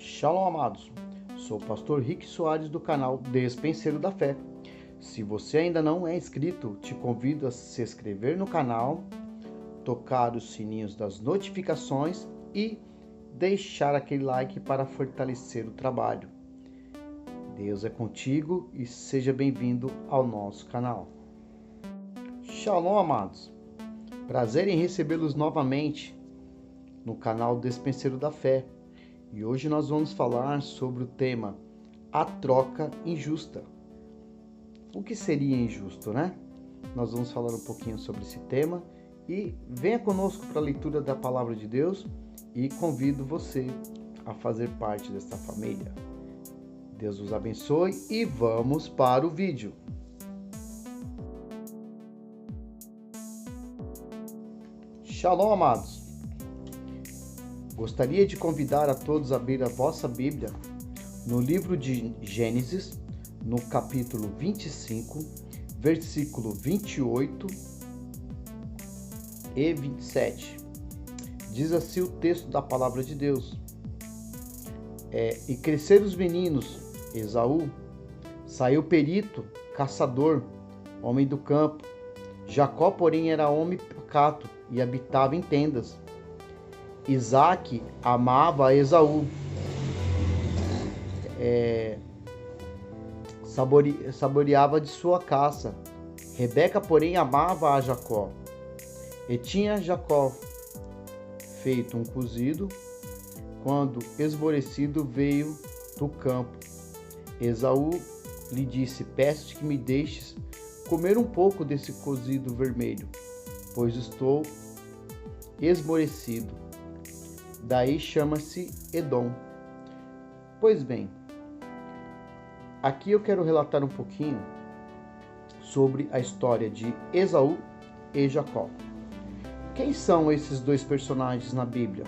Shalom, amados. Sou o pastor Rick Soares do canal Despenseiro da Fé. Se você ainda não é inscrito, te convido a se inscrever no canal, tocar os sininhos das notificações e deixar aquele like para fortalecer o trabalho. Deus é contigo e seja bem-vindo ao nosso canal. Shalom, amados. Prazer em recebê-los novamente no canal Despenseiro da Fé. E hoje nós vamos falar sobre o tema A Troca Injusta. O que seria injusto, né? Nós vamos falar um pouquinho sobre esse tema e venha conosco para a leitura da Palavra de Deus e convido você a fazer parte desta família. Deus os abençoe e vamos para o vídeo. Shalom, amados. Gostaria de convidar a todos a abrir a vossa Bíblia no livro de Gênesis, no capítulo 25, versículo 28 e 27. Diz assim o texto da palavra de Deus. E cresceram os meninos, Esaú, saiu perito, caçador, homem do campo. Jacó, porém, era homem pacato e habitava em tendas. Isaque amava Esaú, saboreava de sua caça. Rebeca, porém, amava a Jacó. E tinha Jacó feito um cozido, quando esmorecido veio do campo. Esaú lhe disse: peço-te que me deixes comer um pouco desse cozido vermelho, pois estou esmorecido. Daí chama-se Edom. Pois bem, aqui eu quero relatar um pouquinho sobre a história de Esaú e Jacó. Quem são esses dois personagens na Bíblia?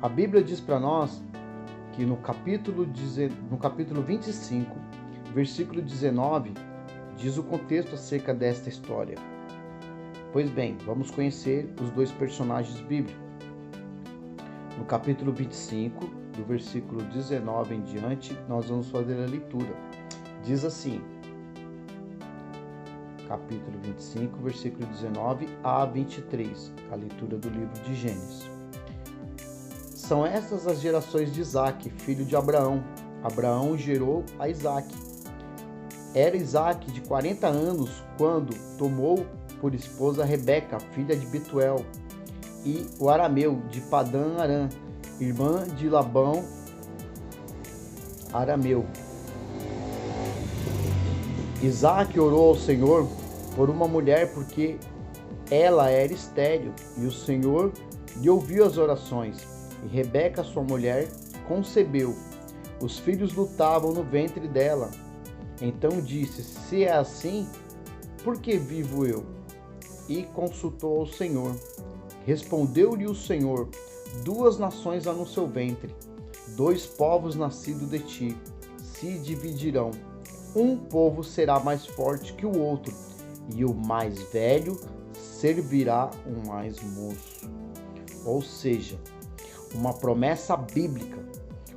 A Bíblia diz para nós que no capítulo 25, versículo 19, diz o contexto acerca desta história. Pois bem, vamos conhecer os dois personagens bíblicos. No capítulo 25, do versículo 19 em diante, nós vamos fazer a leitura. Diz assim, capítulo 25, versículo 19 a 23, a leitura do livro de Gênesis. São estas as gerações de Isaque, filho de Abraão. Abraão gerou a Isaque. Era Isaque de 40 anos quando tomou por esposa Rebeca, filha de Betuel, e o arameu de Padã Arã, irmã de Labão arameu. Isaque orou ao Senhor por uma mulher porque ela era estéril, e o Senhor lhe ouviu as orações, e Rebeca, sua mulher, concebeu. Os filhos lutavam no ventre dela. Então disse: se é assim, por que vivo eu? E consultou ao Senhor. Respondeu-lhe o Senhor: duas nações há no seu ventre, dois povos nascidos de ti se dividirão. Um povo será mais forte que o outro, e o mais velho servirá o mais moço. Ou seja, uma promessa bíblica,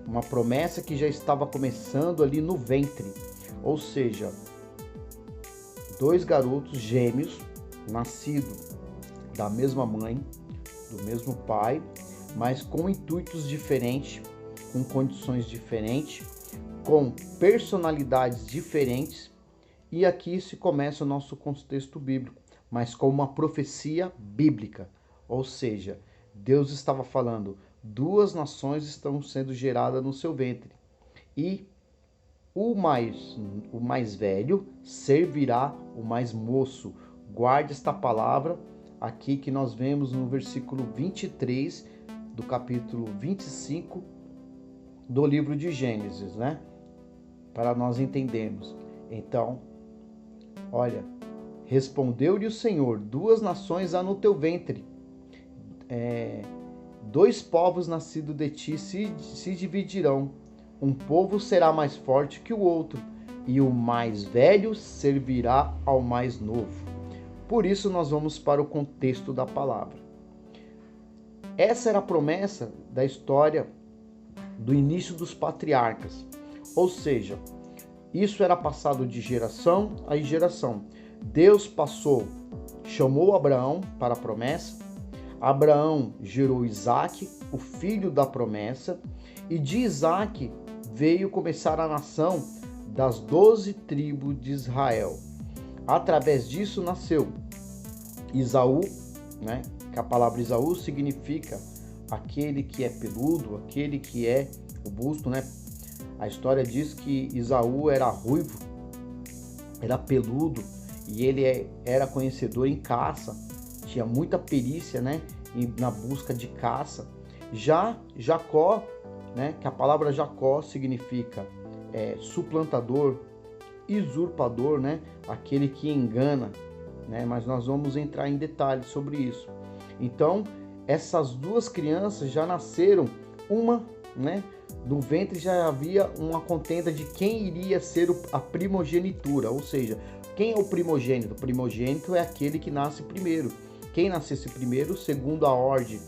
uma promessa que já estava começando ali no ventre. Ou seja, dois garotos gêmeos, nascidos da mesma mãe, do mesmo pai, mas com intuitos diferentes, com condições diferentes, com personalidades diferentes. E aqui se começa o nosso contexto bíblico, mas com uma profecia bíblica. Ou seja, Deus estava falando, duas nações estão sendo geradas no seu ventre. E o mais velho servirá o mais moço. Guarde esta palavra aqui que nós vemos no versículo 23 do capítulo 25 do livro de Gênesis, né? Para nós entendermos. Então, olha, respondeu-lhe o Senhor: duas nações há no teu ventre, dois povos nascidos de ti se dividirão. Um povo será mais forte que o outro, e o mais velho servirá ao mais novo. Por isso nós vamos para o contexto da palavra. Essa era a promessa da história do início dos patriarcas. Ou seja, isso era passado de geração a geração. Deus chamou Abraão para a promessa. Abraão gerou Isaque, o filho da promessa, e de Isaque veio começar a nação das 12 tribos de Israel. Através disso nasceu Esaú, né? Que a palavra Esaú significa aquele que é peludo, aquele que é robusto, né? A história diz que Esaú era ruivo, era peludo, e ele era conhecedor em caça, tinha muita perícia, né? Na busca de caça. Já Jacó, né? Que a palavra Jacó significa suplantador, usurpador, né? Aquele que engana, né? Mas nós vamos entrar em detalhes sobre isso. Então, essas duas crianças já nasceram, uma, né? No ventre já havia uma contenda de quem iria ser a primogenitura, ou seja, quem é o primogênito? O primogênito é aquele que nasce primeiro. Quem nascesse primeiro, segundo a ordem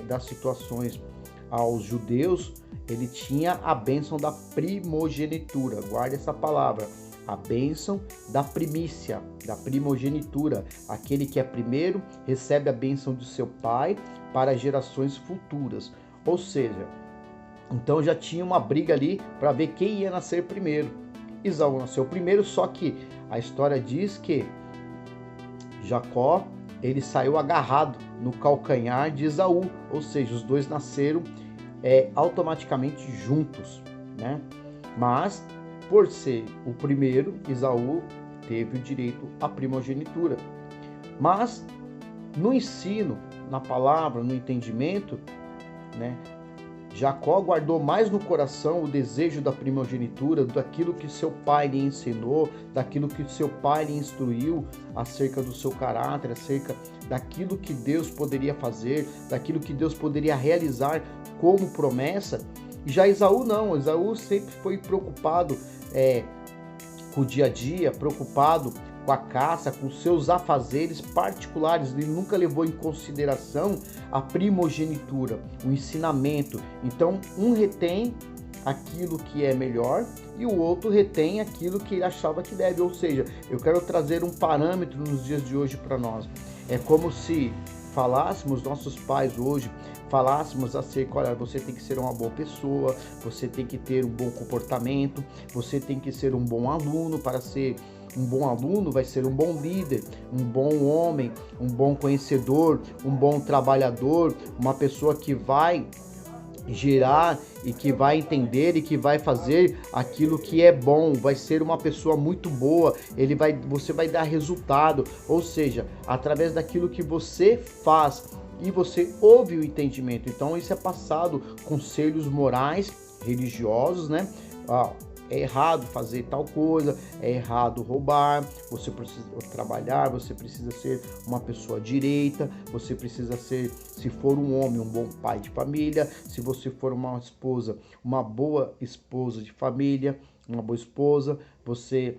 das situações aos judeus, ele tinha a bênção da primogenitura. Guarde essa palavra, a bênção da primícia, da primogenitura. Aquele que é primeiro recebe a bênção de seu pai para gerações futuras. Ou seja, então já tinha uma briga ali para ver quem ia nascer primeiro. Esaú nasceu primeiro, só que a história diz que Jacó, ele saiu agarrado no calcanhar de Esaú, ou seja, os dois nasceram automaticamente juntos, né? Mas, por ser o primeiro, Esaú teve o direito à primogenitura. Mas, no ensino, na palavra, no entendimento, né? Jacó guardou mais no coração o desejo da primogenitura, daquilo que seu pai lhe ensinou, daquilo que seu pai lhe instruiu acerca do seu caráter, acerca daquilo que Deus poderia fazer, daquilo que Deus poderia realizar como promessa. E já Esaú não, Esaú sempre foi preocupado com o dia a dia, preocupado com a caça, com seus afazeres particulares. Ele nunca levou em consideração a primogenitura, o ensinamento. Então, um retém aquilo que é melhor e o outro retém aquilo que ele achava que deve. Ou seja, eu quero trazer um parâmetro nos dias de hoje para nós. É como se falássemos, nossos pais hoje, falássemos acerca, olha, você tem que ser uma boa pessoa, você tem que ter um bom comportamento, você tem que ser um bom aluno. Para ser um bom aluno, vai ser um bom líder, um bom homem, um bom conhecedor, um bom trabalhador, uma pessoa que vai gerar e que vai entender e que vai fazer aquilo que é bom, vai ser uma pessoa muito boa, você vai dar resultado, ou seja, através daquilo que você faz e você ouve o entendimento. Então isso é passado, conselhos morais, religiosos, né? É errado fazer tal coisa, é errado roubar, você precisa trabalhar, você precisa ser uma pessoa direita, você precisa ser, se for um homem, um bom pai de família, se você for uma esposa, uma boa esposa de família, uma boa esposa, você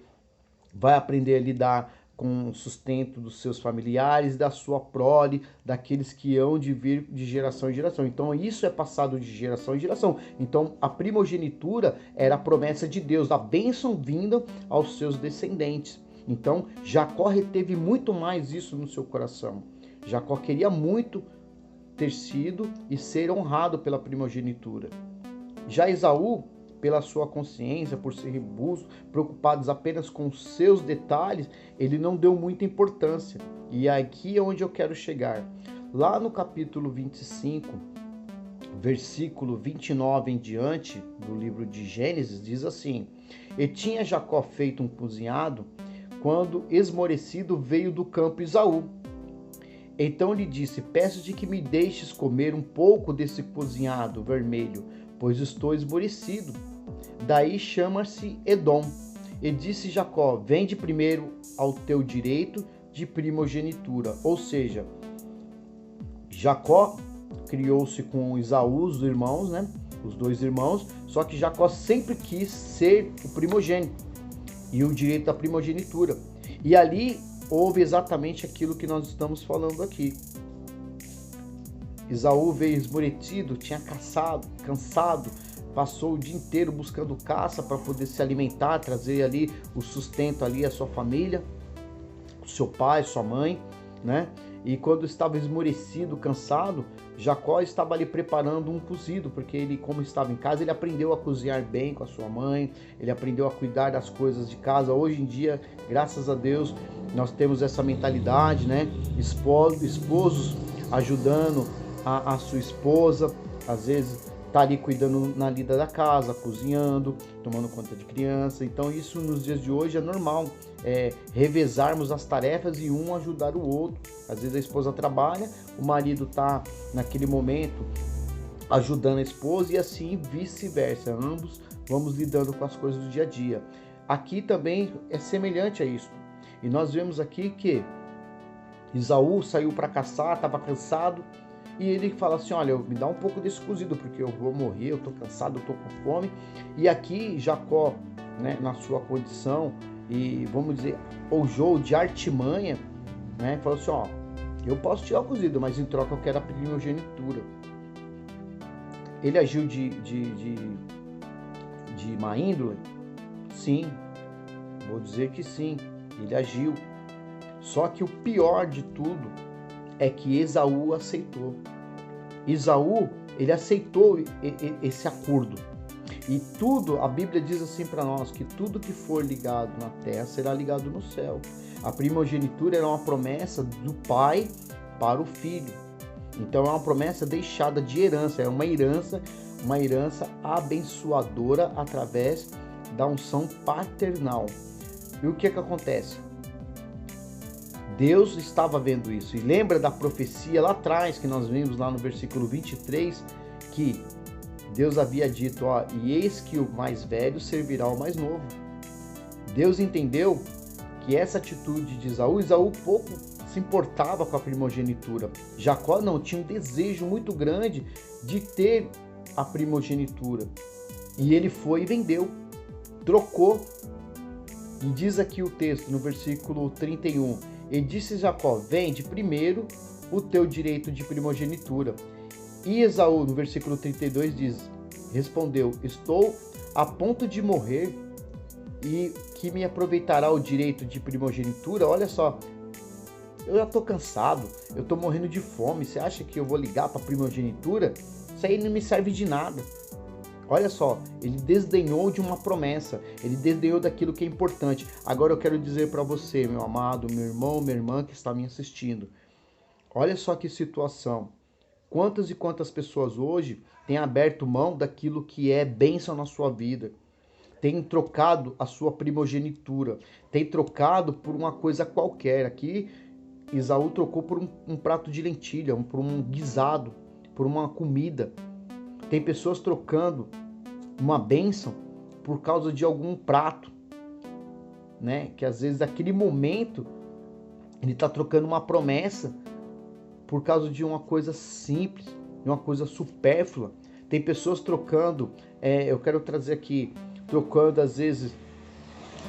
vai aprender a lidar com o sustento dos seus familiares, da sua prole, daqueles que hão de vir de geração em geração. Então isso é passado de geração em geração. Então a primogenitura era a promessa de Deus, a bênção vinda aos seus descendentes. Então Jacó reteve muito mais isso no seu coração. Jacó queria muito ter sido e ser honrado pela primogenitura. Já Esaú, pela sua consciência, por ser robusto, preocupados apenas com os seus detalhes, ele não deu muita importância. E aqui é onde eu quero chegar. Lá no capítulo 25, versículo 29 em diante, do livro de Gênesis, diz assim: E tinha Jacó feito um cozinhado, quando esmorecido veio do campo Esaú. Então lhe disse: Peço-te que me deixes comer um pouco desse cozinhado vermelho, pois estou esmorecido. Daí chama-se Edom. E disse Jacó: Vende primeiro ao teu direito de primogenitura. Ou seja, Jacó criou-se com Esaú, os irmãos, né? Os dois irmãos. Só que Jacó sempre quis ser o primogênito e o direito da primogenitura. E ali houve exatamente aquilo que nós estamos falando aqui. Esaú veio esmorecido, tinha cansado, passou o dia inteiro buscando caça para poder se alimentar, trazer ali o sustento ali à sua família, o seu pai, sua mãe, né? E quando estava esmorecido, cansado, Jacó estava ali preparando um cozido, porque ele, como estava em casa, ele aprendeu a cozinhar bem com a sua mãe, ele aprendeu a cuidar das coisas de casa. Hoje em dia, graças a Deus, nós temos essa mentalidade, né? Esposos ajudando a sua esposa, às vezes tá ali cuidando na lida da casa, cozinhando, tomando conta de criança. Então isso nos dias de hoje é normal, revezarmos as tarefas e um ajudar o outro. Às vezes a esposa trabalha, o marido tá naquele momento ajudando a esposa e assim vice-versa. Ambos vamos lidando com as coisas do dia a dia. Aqui também é semelhante a isso. E nós vemos aqui que Esaú saiu para caçar, estava cansado, e ele fala assim, olha, me dá um pouco desse cozido, porque eu vou morrer, eu estou cansado, eu estou com fome. E aqui Jacó, né, na sua condição, e vamos dizer, ousou de artimanha, né, falou assim, ó, eu posso tirar o cozido, mas em troca eu quero a primogenitura. Ele agiu de má índole? Sim, vou dizer que sim, ele agiu. Só que o pior de tudo é que Esaú aceitou. Esaú, ele aceitou esse acordo. E tudo, a Bíblia diz assim para nós, que tudo que for ligado na terra será ligado no céu. A primogenitura era uma promessa do pai para o filho. Então é uma promessa deixada de herança, é uma herança abençoadora através da unção paternal. E o que acontece? Deus estava vendo isso. E lembra da profecia lá atrás, que nós vimos lá no versículo 23, que Deus havia dito, ó, e eis que o mais velho servirá ao mais novo. Deus entendeu que essa atitude de Esaú pouco se importava com a primogenitura. Jacó não, tinha um desejo muito grande de ter a primogenitura. E ele foi e vendeu, trocou. E diz aqui o texto, no versículo 31, e disse Jacó, vende primeiro o teu direito de primogenitura. E Esaú, no versículo 32, diz, respondeu, estou a ponto de morrer e que me aproveitará o direito de primogenitura? Olha só, eu já estou cansado, eu estou morrendo de fome, você acha que eu vou ligar para a primogenitura? Isso aí não me serve de nada. Olha só, ele desdenhou de uma promessa, ele desdenhou daquilo que é importante. Agora eu quero dizer para você, meu amado, meu irmão, minha irmã que está me assistindo, olha só que situação. Quantas e quantas pessoas hoje têm aberto mão daquilo que é bênção na sua vida, têm trocado a sua primogenitura, têm trocado por uma coisa qualquer. Aqui, Esaú trocou por um prato de lentilha, por um guisado, por uma comida. Tem pessoas trocando uma bênção por causa de algum prato, né? Que às vezes naquele momento ele está trocando uma promessa por causa de uma coisa simples, de uma coisa supérflua. Tem pessoas trocando, eu quero trazer aqui, trocando às vezes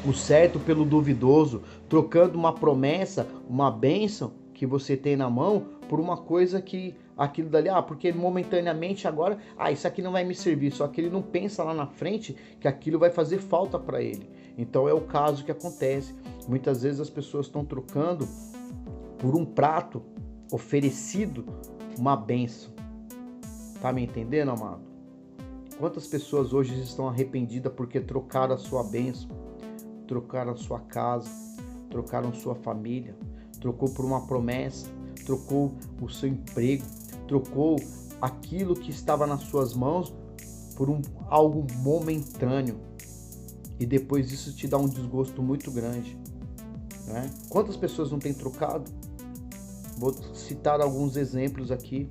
o certo pelo duvidoso, trocando uma promessa, uma bênção que você tem na mão por uma coisa que aquilo dali, porque momentaneamente agora, isso aqui não vai me servir, só que ele não pensa lá na frente que aquilo vai fazer falta para ele. Então é o caso que acontece. Muitas vezes as pessoas estão trocando por um prato oferecido uma bênção. Tá me entendendo, amado? Quantas pessoas hoje estão arrependidas porque trocaram a sua bênção, trocaram a sua casa, trocaram sua família, trocou por uma promessa, trocou o seu emprego, trocou aquilo que estava nas suas mãos por algo momentâneo. E depois isso te dá um desgosto muito grande, né? Quantas pessoas não têm trocado? Vou citar alguns exemplos aqui.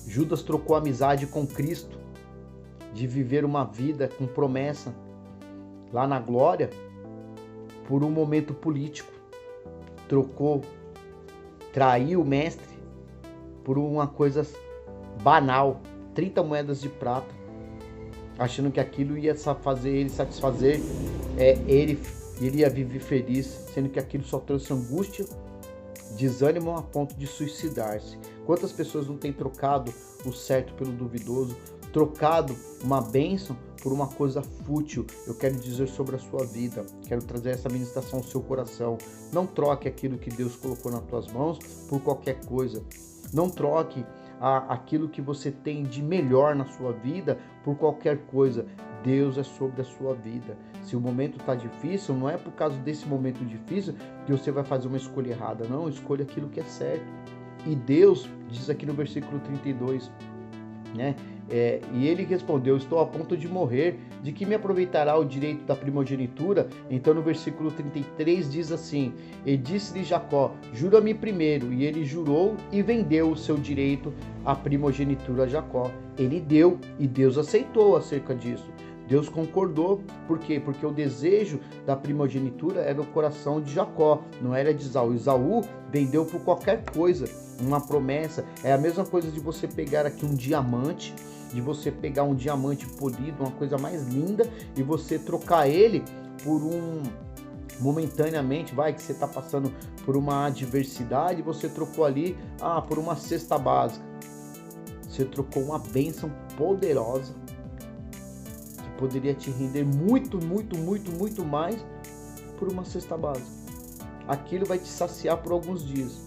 Judas trocou amizade com Cristo, de viver uma vida com promessa lá na glória, por um momento político. Traiu o mestre por uma coisa banal, 30 moedas de prata, achando que aquilo ia fazer ele satisfazer, ele ia viver feliz, sendo que aquilo só trouxe angústia, desânimo a ponto de suicidar-se. Quantas pessoas não têm trocado o certo pelo duvidoso, trocado uma bênção por uma coisa fútil, eu quero dizer sobre a sua vida, quero trazer essa ministração ao seu coração. Não troque aquilo que Deus colocou nas tuas mãos por qualquer coisa. Não troque aquilo que você tem de melhor na sua vida por qualquer coisa. Deus é sobre a sua vida. Se o momento está difícil, não é por causa desse momento difícil que você vai fazer uma escolha errada. Não, escolha aquilo que é certo. E Deus diz aqui no versículo 32, né? E ele respondeu: estou a ponto de morrer, de que me aproveitará o direito da primogenitura? Então no versículo 33 diz assim: e disse-lhe Jacó: jura-me primeiro. E ele jurou e vendeu o seu direito à primogenitura a Jacó. Ele deu e Deus aceitou acerca disso. Deus concordou. Por quê? Porque o desejo da primogenitura era o coração de Jacó, não era de Esaú. Esaú vendeu por qualquer coisa, uma promessa. É a mesma coisa de você pegar aqui um diamante, de você pegar um diamante polido, uma coisa mais linda, e você trocar ele por momentaneamente, que você está passando por uma adversidade, você trocou ali por uma cesta básica. Você trocou uma bênção poderosa, que poderia te render muito, muito, muito, muito mais por uma cesta básica. Aquilo vai te saciar por alguns dias,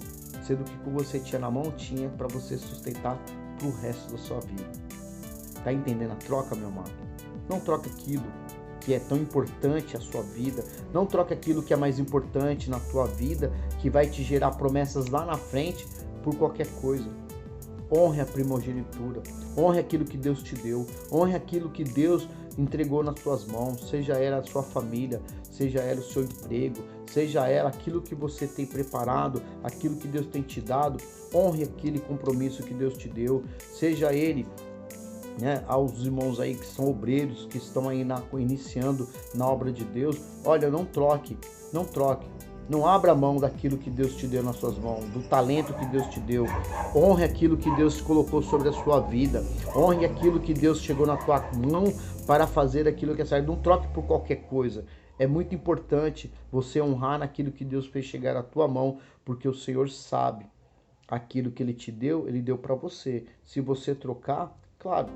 sendo que o que você tinha na mão tinha para você sustentar pro resto da sua vida. Tá entendendo a troca, meu amado? Não troca aquilo que é tão importante à sua vida. Não troca aquilo que é mais importante na tua vida, que vai te gerar promessas lá na frente, por qualquer coisa. Honre a primogenitura. Honre aquilo que Deus te deu. Honre aquilo que Deus entregou nas tuas mãos. Seja ela a sua família, seja ela o seu emprego, seja ela aquilo que você tem preparado, aquilo que Deus tem te dado. Honre aquele compromisso que Deus te deu. Seja ele, aos irmãos aí que são obreiros, que estão aí iniciando na obra de Deus, olha, não troque, não abra mão daquilo que Deus te deu nas suas mãos, do talento que Deus te deu. Honre aquilo que Deus colocou sobre a sua vida, honre aquilo que Deus chegou na tua mão para fazer aquilo que é certo. Não troque por qualquer coisa. É muito importante você honrar naquilo que Deus fez chegar à tua mão, porque o Senhor sabe aquilo que Ele te deu, Ele deu para você. Se você trocar, claro,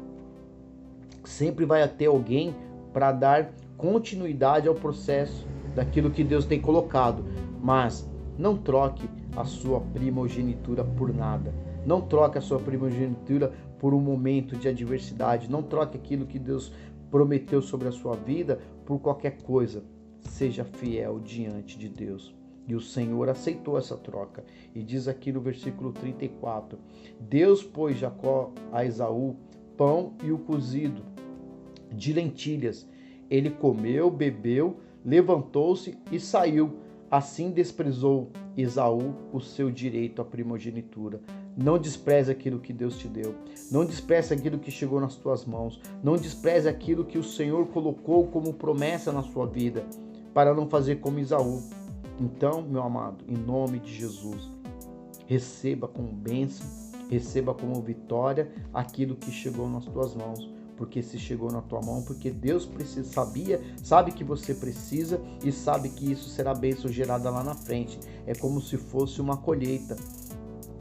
sempre vai ter alguém para dar continuidade ao processo daquilo que Deus tem colocado, mas não troque a sua primogenitura por nada. Não troque a sua primogenitura por um momento de adversidade. Não troque aquilo que Deus prometeu sobre a sua vida por qualquer coisa. Seja fiel diante de Deus. E o Senhor aceitou essa troca. E diz aqui no versículo 34: Deus pôs Jacó a Esaú pão e o cozido de lentilhas. Ele comeu, bebeu, levantou-se e saiu. Assim desprezou Esaú o seu direito à primogenitura. Não despreze aquilo que Deus te deu. Não despreze aquilo que chegou nas tuas mãos. Não despreze aquilo que o Senhor colocou como promessa na sua vida, para não fazer como Esaú. Então, meu amado, em nome de Jesus, receba como bênção, receba como vitória aquilo que chegou nas tuas mãos. Porque se chegou na tua mão, porque Deus sabe que você precisa e sabe que isso será bênção gerada lá na frente. É como se fosse uma colheita,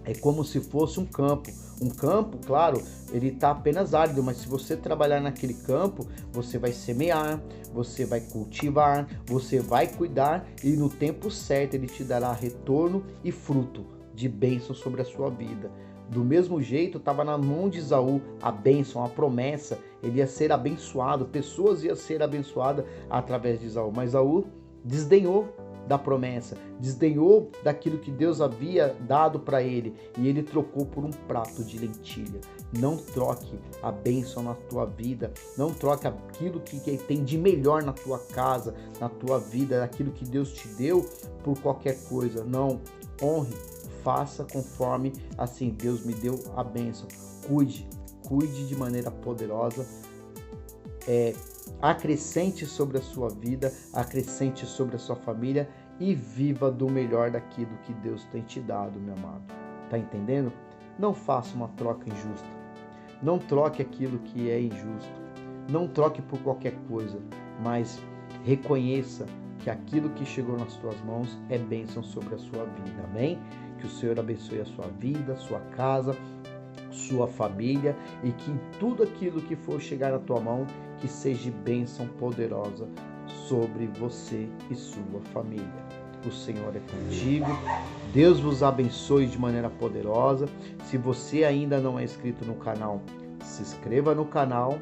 é como se fosse um campo. Um campo, claro, ele está apenas árido, mas se você trabalhar naquele campo, você vai semear, você vai cultivar, você vai cuidar e no tempo certo ele te dará retorno e fruto de bênção sobre a sua vida. Do mesmo jeito, estava na mão de Esaú a bênção, a promessa. Ele ia ser abençoado, pessoas iam ser abençoadas através de Esaú. Mas Esaú desdenhou da promessa, desdenhou daquilo que Deus havia dado para ele. E ele trocou por um prato de lentilha. Não troque a bênção na tua vida. Não troque aquilo que tem de melhor na tua casa, na tua vida, aquilo que Deus te deu por qualquer coisa. Não, honre. Faça conforme assim Deus me deu a bênção. Cuide de maneira poderosa. Acrescente sobre a sua vida, acrescente sobre a sua família e viva do melhor daquilo que Deus tem te dado, meu amado. Tá entendendo? Não faça uma troca injusta. Não troque aquilo que é injusto. Não troque por qualquer coisa, mas reconheça que aquilo que chegou nas tuas mãos é bênção sobre a sua vida. Amém? Que o Senhor abençoe a sua vida, a sua casa, sua família e que em tudo aquilo que for chegar à tua mão, que seja bênção poderosa sobre você e sua família. O Senhor é contigo, Deus vos abençoe de maneira poderosa. Se você ainda não é inscrito no canal, se inscreva no canal,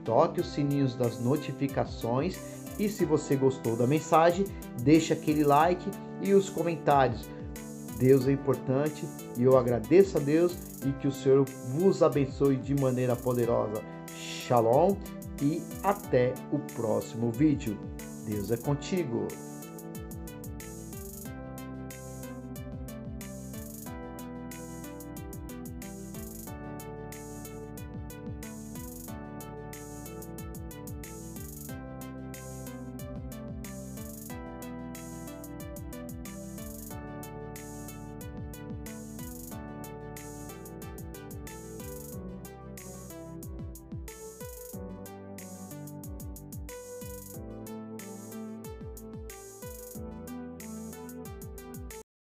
toque os sininhos das notificações e se você gostou da mensagem, deixe aquele like e os comentários. Deus é importante e eu agradeço a Deus e que o Senhor vos abençoe de maneira poderosa. Shalom e até o próximo vídeo. Deus é contigo.